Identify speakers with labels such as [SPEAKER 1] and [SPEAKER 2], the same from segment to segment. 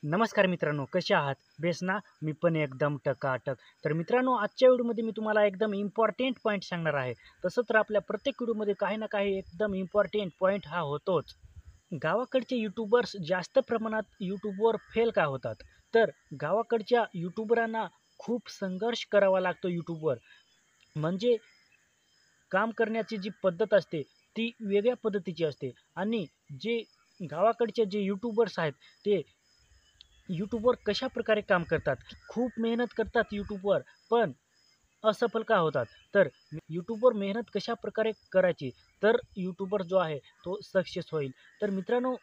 [SPEAKER 1] नमस्कार मित्रांनो, कसे आहात? बेस ना? मी पण एकदम टकाटक. तर मित्रांनो, आजच्या व्हिडिओमध्ये मी तुम्हाला एकदम इम्पॉर्टंट पॉइंट सांगणार आहे. तसं तर आपल्या प्रत्येक व्हिडिओमध्ये काही ना काही एकदम इम्पॉर्टंट पॉइंट हा होतोच. गावाकडचे यूट्यूबर्स जास्त प्रमाणात यूट्यूबवर फेल का होतात? तर गावाकडच्या यूट्यूबरांना खूप संघर्ष करावा लागतो यूट्यूबवर. म्हणजे काम करण्याची जी पद्धत असते, ती वेगळ्या पद्धतीची असते आणि जे गावाकडचे जे यूट्यूबर्स आहेत, ते यूट्यूबवर कशाप्रकारे काम करतात? खूप मेहनत करतात यूट्यूबवर, पण असफल का होतात? तर यूट्यूबवर मेहनत कशाप्रकारे करायची, तर यूट्यूबर जो आहे तो सक्सेस होईल. तर मित्रांनो,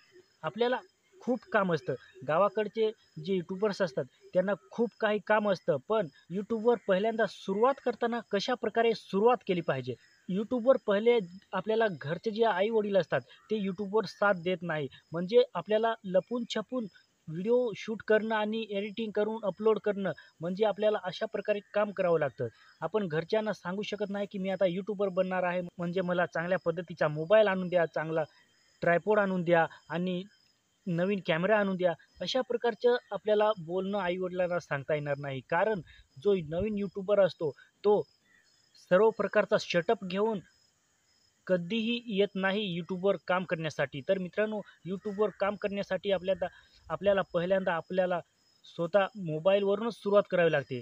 [SPEAKER 1] आपल्याला खूप काम असतं. गावाकडचे जे यूट्यूबर्स असतात, त्यांना खूप काही काम असतं. पण यूट्यूबवर पहिल्यांदा सुरुवात करताना कशाप्रकारे सुरुवात केली पाहिजे? यूट्यूबवर पहिले आपल्याला घरचे जे आई-वडील असतात, ते यूट्यूबवर साथ देत नाही. म्हणजे आपल्याला लपून-छपून व्हिडिओ शूट करणं आणि एडिटिंग करून अपलोड करणं, म्हणजे आपल्याला अशा प्रकारे काम करावं लागतं. आपण घरच्यांना सांगू शकत नाही, की मी आता यूट्यूबर बनणार आहे, म्हणजे मला चांगल्या पद्धतीचा मोबाईल आणून द्या, चांगला ट्रायपॉड आणून द्या आणि नवीन कॅमेरा आणून द्या. अशा प्रकारचं आपल्याला बोलणं आई-वडिलांना सांगता येणार नाही. कारण जो नवीन यूट्यूबर असतो, तो सर्व प्रकारचा सेटअप घेऊन कधीही येत नाही यूट्यूबवर काम करण्यासाठी. तर मित्रांनो, यूट्यूबवर काम करण्यासाठी आपल्याला पहिल्यांदा स्वतः मोबाईलवरूनच सुरुवात करावी लागते.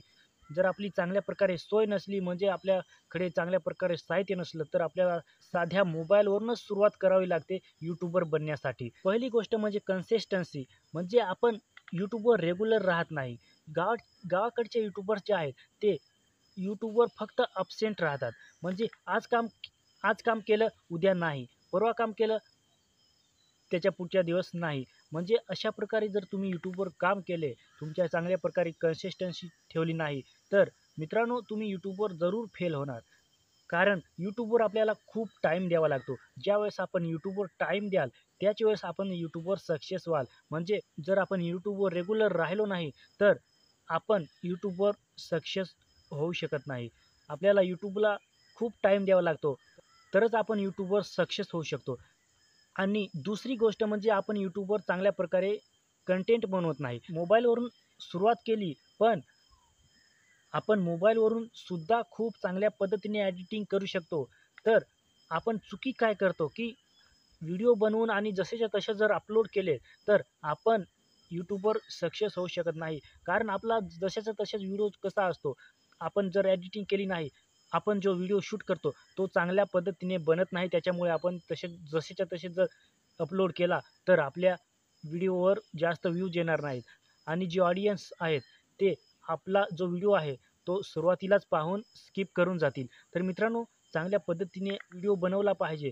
[SPEAKER 1] जर आपली चांगल्या प्रकारे सोय नसली, म्हणजे आपल्याकडे चांगल्या प्रकारे साहित्य नसलं, तर आपल्याला साध्या मोबाईलवरूनच सुरुवात करावी लागते यूट्यूबर बनण्यासाठी. पहिली गोष्ट म्हणजे कन्सिस्टन्सी, म्हणजे आपण यूट्यूबवर रेग्युलर राहत नाही. गावाकडचे यूट्यूबर्स जे आहेत, ते यूट्यूबवर फक्त अब्सेंट राहतात. म्हणजे आज काम केलं, उद्या नाही. परवा काम केलं, त्याच्या पुढच्या दिवस नाही. म्हणजे अशा प्रकारे जर तुम्ही यूट्यूबवर काम केले, तुमच्या चांगल्या प्रकारे कन्सिस्टन्सी ठेवली नाही, तर मित्रांनो, तुम्ही यूट्यूबवर जरूर फेल होणार. कारण यूट्यूबवर आपल्याला खूप टाईम द्यावा लागतो. ज्यावेळेस आपण यूट्यूबवर टाईम द्याल, त्याच वेळेस आपण यूट्यूबवर सक्सेस व्हाल. म्हणजे जर आपण यूट्यूबवर रेग्युलर राहिलो नाही, तर आपण यूट्यूबवर सक्सेस होऊ शकत नाही. आपल्याला यूट्यूबला खूप टाईम द्यावा लागतो. तरच आपण यूट्यूबवर सक्सेस होऊ शकतो. आणि दुसरी गोष्ट म्हणजे आपण यूट्यूबवर चांगल्या प्रकारे कंटेंट बनवत नाही. मोबाईलवरून सुरुवात केली, पण आपण मोबाईलवरून सुद्धा खूप चांगल्या पद्धतीने एडिटिंग करू शकतो. तर आपण चुकी काय करतो, की व्हिडिओ बनवून आणि जसेच्या तसे जर अपलोड केले, तर आपण यूट्यूबवर सक्सेस होऊ शकत नाही. कारण आपला जशाच्या तसाच व्हिडिओ कसा असतो, आपण जर एडिटिंग केली नाही, आपण जो व्हिडिओ शूट करतो, तो चांगल्या पद्धतीने बनत नाही. त्याच्यामुळे आपण जसेच्या तसे जर अपलोड केला, तर आपल्या व्हिडिओवर जास्त व्ह्यूज येणार नाहीत आणि जे ऑडियन्स आहेत, ते आपला जो व्हिडिओ आहे, तो सुरुवातीलाच पाहून स्किप करून जातील. तर मित्रांनो, चांगल्या पद्धतीने व्हिडिओ बनवला पाहिजे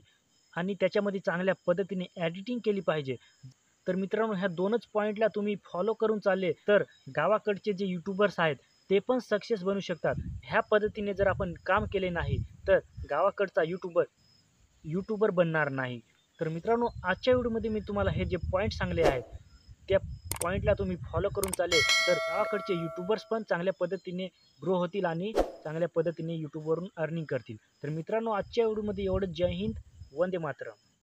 [SPEAKER 1] आणि त्याच्यामध्ये चांगल्या पद्धतीने एडिटिंग केली पाहिजे. तर मित्रांनो, ह्या 2च पॉइंटला तुम्ही फॉलो करून चालले, तर गावाकडचे जे यूट्यूबर्स आहेत, ते पण सक्सेस बनू शकतात. ह्या पद्धतीने जर आपण काम केले नाही, तर गावाकडचा यूट्यूबर बनणार नाही. तर मित्रांनो, आजच्या व्हिडिओमध्ये मी तुम्हाला हे जे पॉइंट सांगले आहेत, त्या पॉइंटला तुम्ही फॉलो करून चालले, तर गावाकडचे यूट्यूबर्स पण चांगल्या पद्धतीने ग्रो होतील आणि चांगल्या पद्धतीने यूट्यूबवरून अर्निंग करतील. तर मित्रांनो, आजच्या व्हिडिओमध्ये एवढंच. जय हिंद, वंदे मातरम.